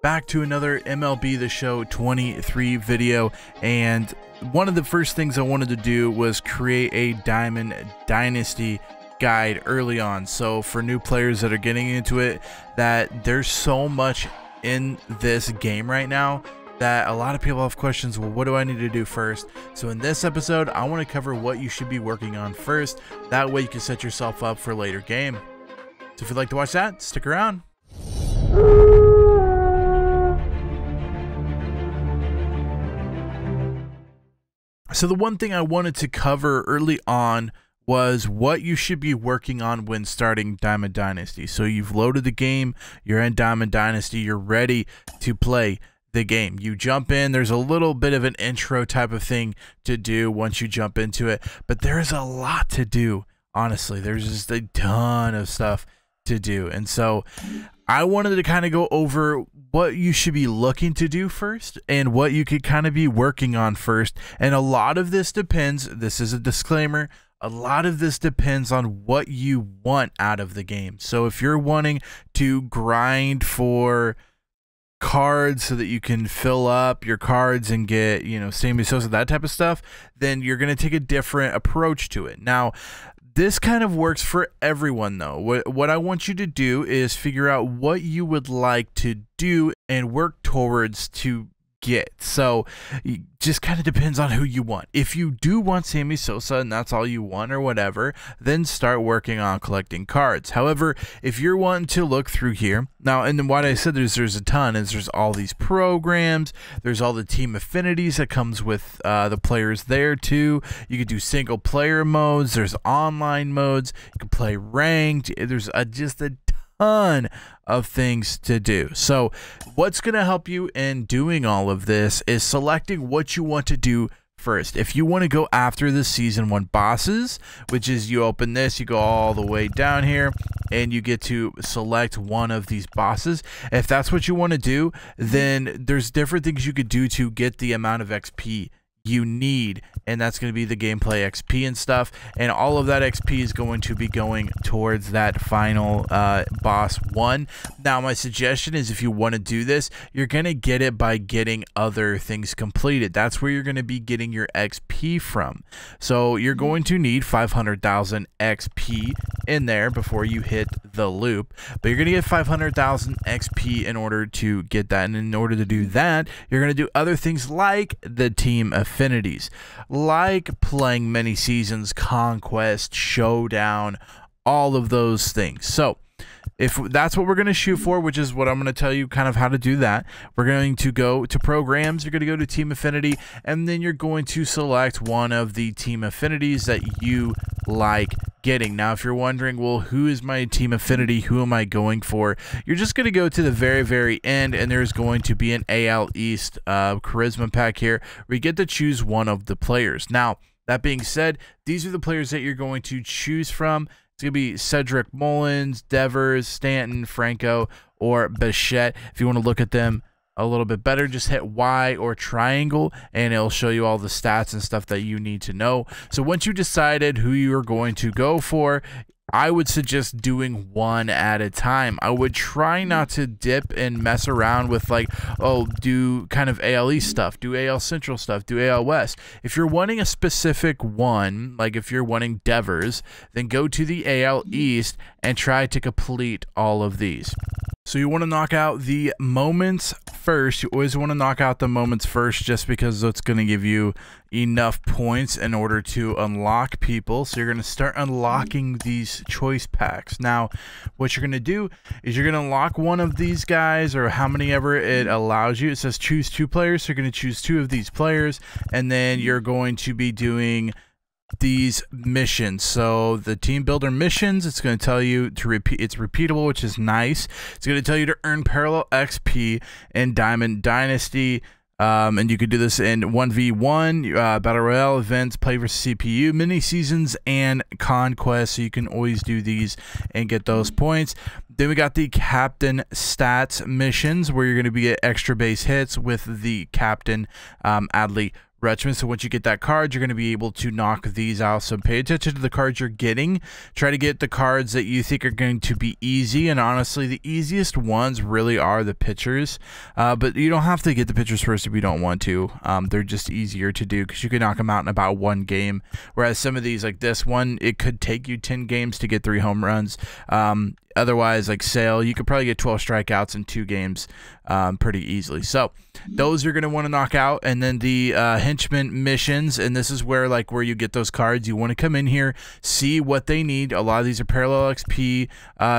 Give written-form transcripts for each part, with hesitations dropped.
back to another MLB The Show 23 video, and one of the first things I wanted to do was create a Diamond Dynasty guide early on. So for new players that are getting into it, that there's so much in this game right now that a lot of people have questions. Well, what do I need to do first? So in this episode, I want to cover what you should be working on first. That way you can set yourself up for a later game. So if you'd like to watch that, stick around. So the one thing I wanted to cover early on was what you should be working on when starting Diamond Dynasty. So you've loaded the game, you're in Diamond Dynasty, you're ready to play the game. You jump in, there's a little bit of an intro type of thing to do once you jump into it, but there's a lot to do. Honestly, there's just a ton of stuff to do. And so I wanted to kind of go over what you should be looking to do first and what you could kind of be working on first. And a lot of this depends, this is a disclaimer, a lot of this depends on what you want out of the game. So if you're wanting to grind for cards so that you can fill up your cards and get, you know, Sammy Sosa, that type of stuff, then you're going to take a different approach to it. Now, this kind of works for everyone though. What I want you to do is figure out what you would like to do and work towards to get. So it just kind of depends on who you want. If you do want Sammy Sosa and that's all you want or whatever, then start working on collecting cards. However, if you're wanting to look through here now, and then what I said there's a ton is there's all these programs, there's all the team affinities that comes with the players there too. You could do single player modes, there's online modes, you can play ranked, there's just a ton of things to do. So what's going to help you in doing all of this is selecting what you want to do first. If you want to go after the season 1 bosses, which is you open this, you go all the way down here and you get to select one of these bosses. If that's what you want to do, then there's different things you could do to get the amount of XP you need, and that's going to be the gameplay XP and stuff, and all of that XP is going to be going towards that final boss 1. Now my suggestion is if you want to do this, you're going to get it by getting other things completed. That's where you're going to be getting your XP from. So you're going to need 500,000 XP in there before you hit the loop, but you're going to get 500,000 XP in order to get that, and in order to do that, you're going to do other things like the team affinities, like playing many seasons, conquest, showdown, all of those things. So if that's what we're going to shoot for, which is what I'm going to tell you kind of how to do that, we're going to go to programs, you're going to go to team affinity, and then you're going to select one of the team affinities that you like getting. Now, if you're wondering, well, who is my team affinity? Who am I going for? You're just going to go to the very end, and there's going to be an AL East charisma pack here where you get to choose one of the players. Now, that being said, these are the players that you're going to choose from. It's going to be Cedric Mullins, Devers, Stanton, Franco, or Bichette. If you want to look at them a little bit better, just hit Y or triangle and it'll show you all the stats and stuff that you need to know. So once you decided who you are going to go for, I would suggest doing one at a time. I would try not to dip and mess around with like, oh, do kind of AL East stuff, do AL Central stuff, do AL West. If you're wanting a specific one, like if you're wanting Devers, then go to the AL East and try to complete all of these. So you want to knock out the moments first. You always want to knock out the moments first just because it's going to give you enough points in order to unlock people. So you're going to start unlocking these choice packs. Now, what you're going to do is you're going to unlock one of these guys or how many ever it allows you. It says choose 2 players. So you're going to choose 2 of these players, and then you're going to be doing these missions. So the team builder missions, it's going to tell you to repeat, it's repeatable, which is nice. It's going to tell you to earn parallel XP in Diamond Dynasty, and you could do this in 1v1 battle royale events, play versus CPU, mini seasons, and conquest. So you can always do these and get those points. Then we got the captain stats missions where you're going to be at extra base hits with the captain Adley Retchman. So once you get that card, you're going to be able to knock these out. So pay attention to the cards you're getting. Try to get the cards that you think are going to be easy. And honestly, the easiest ones really are the pitchers. But you don't have to get the pitchers first if you don't want to. They're just easier to do because you can knock them out in about 1 game. Whereas some of these, like this one, it could take you 10 games to get 3 home runs. Otherwise, like Sale, you could probably get 12 strikeouts in 2 games pretty easily. So those you're going to want to knock out. And then the henchman missions, and this is where you get those cards. You want to come in here, see what they need. A lot of these are parallel XP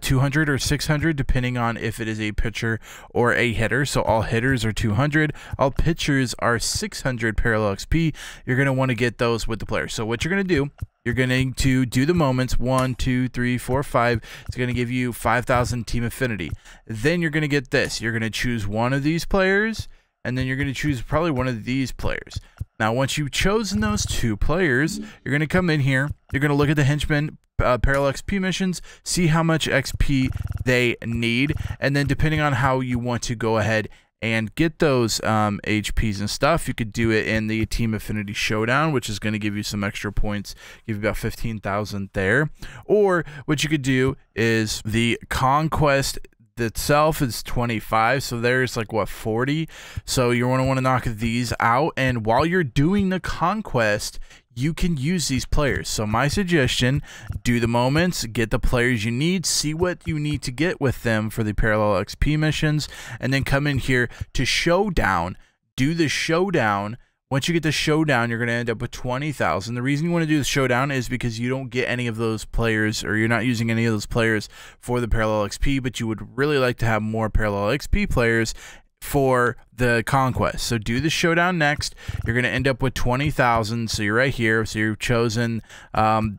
200 or 600, depending on if it is a pitcher or a hitter. So all hitters are 200. All pitchers are 600 parallel XP. You're going to want to get those with the player. So what you're going to do, you're going to do the moments 1, 2, 3, 4, 5. It's going to give you 5,000 team affinity. Then you're going to get this. You're going to choose one of these players, and then you're going to choose probably one of these players. Now, once you've chosen those 2 players, you're going to come in here. You're going to look at the henchman parallel XP missions, see how much XP they need, and then depending on how you want to go ahead and get those HPs and stuff, you could do it in the Team Affinity Showdown, which is going to give you some extra points, give you about 15,000 there. Or what you could do is the Conquest itself is 25, so there's like what, 40. So you're going to want to knock these out, and while you're doing the Conquest, you can use these players. So my suggestion, do the moments, get the players you need, see what you need to get with them for the parallel XP missions, and then come in here to Showdown, do the Showdown. Once you get the Showdown, you're going to end up with 20,000. The reason you want to do the Showdown is because you don't get any of those players, or you're not using any of those players for the parallel XP, but you would really like to have more parallel XP players for the Conquest. So do the Showdown next. You're going to end up with 20,000. So you're right here. So you've chosen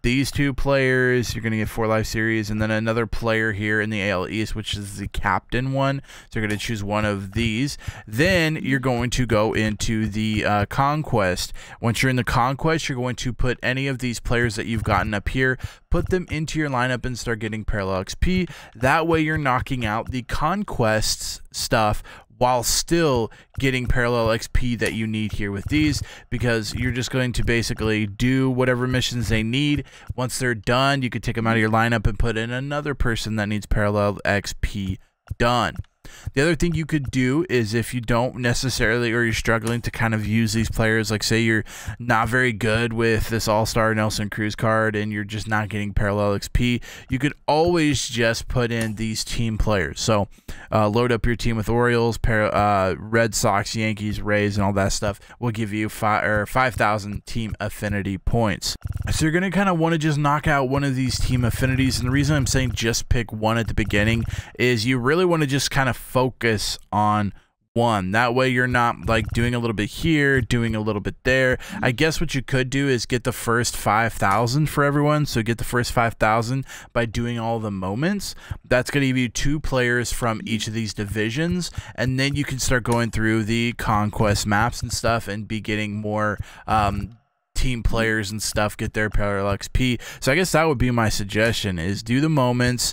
these 2 players. You're going to get 4 live series, and then another player here in the AL East, which is the captain one. So you're going to choose one of these. Then you're going to go into the Conquest. Once you're in the Conquest, you're going to put any of these players that you've gotten up here, put them into your lineup and start getting parallel XP. That way you're knocking out the Conquest stuff while still getting parallel XP that you need here with these, because you're just going to basically do whatever missions they need. Once they're done, you could take them out of your lineup and put in another person that needs parallel XP done. The other thing you could do is, if you don't necessarily, or you're struggling to kind of use these players, like say you're not very good with this All-Star Nelson Cruz card and you're just not getting parallel XP, you could always just put in these team players. So load up your team with Orioles, Red Sox, Yankees, Rays, and all that stuff will give you 5,000 team affinity points. So you're going to kind of want to just knock out one of these team affinities, and the reason I'm saying just pick one at the beginning is you really want to just kind of focus on one. That way you're not like doing a little bit here, doing a little bit there. I guess what you could do is get the first 5,000 for everyone. So get the first 5,000 by doing all the moments. That's going to give you 2 players from each of these divisions, and then you can start going through the Conquest maps and stuff and be getting more team players and stuff, get their parallel XP. So I guess that would be my suggestion, is do the moments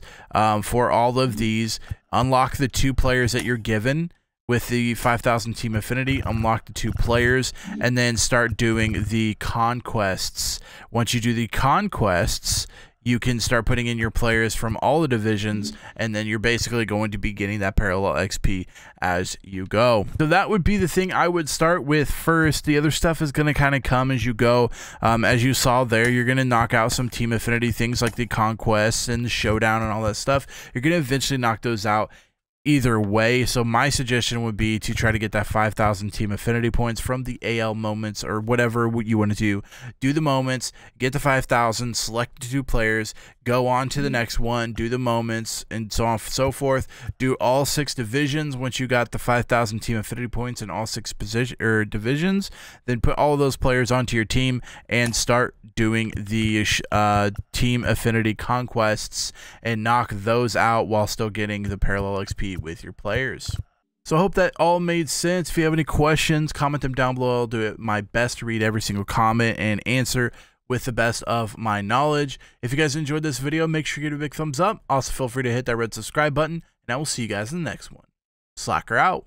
for all of these, unlock the 2 players that you're given with the 5,000 team affinity, unlock the 2 players, and then start doing the Conquests. Once you do the Conquests, you can start putting in your players from all the divisions, and then you're basically going to be getting that parallel XP as you go. So that would be the thing I would start with first. The other stuff is going to kind of come as you go. As you saw there, you're going to knock out some team affinity things like the Conquests and the Showdown and all that stuff. You're going to eventually knock those out either way. So my suggestion would be to try to get that 5,000 team affinity points from the AL moments, or whatever you want to do. Do the moments, get the 5,000, select the 2 players, go on to the next one, do the moments, and so on and so forth. Do all 6 divisions. Once you got the 5,000 team affinity points in all 6 divisions, then put all of those players onto your team and start doing the team affinity conquests and knock those out while still getting the parallel XP with your players. So I hope that all made sense. If you have any questions, comment them down below. I'll do my best to read every single comment and answer with the best of my knowledge. If you guys enjoyed this video, make sure you give it a big thumbs up. Also, feel free to hit that red subscribe button, and I will see you guys in the next one. Slacker out.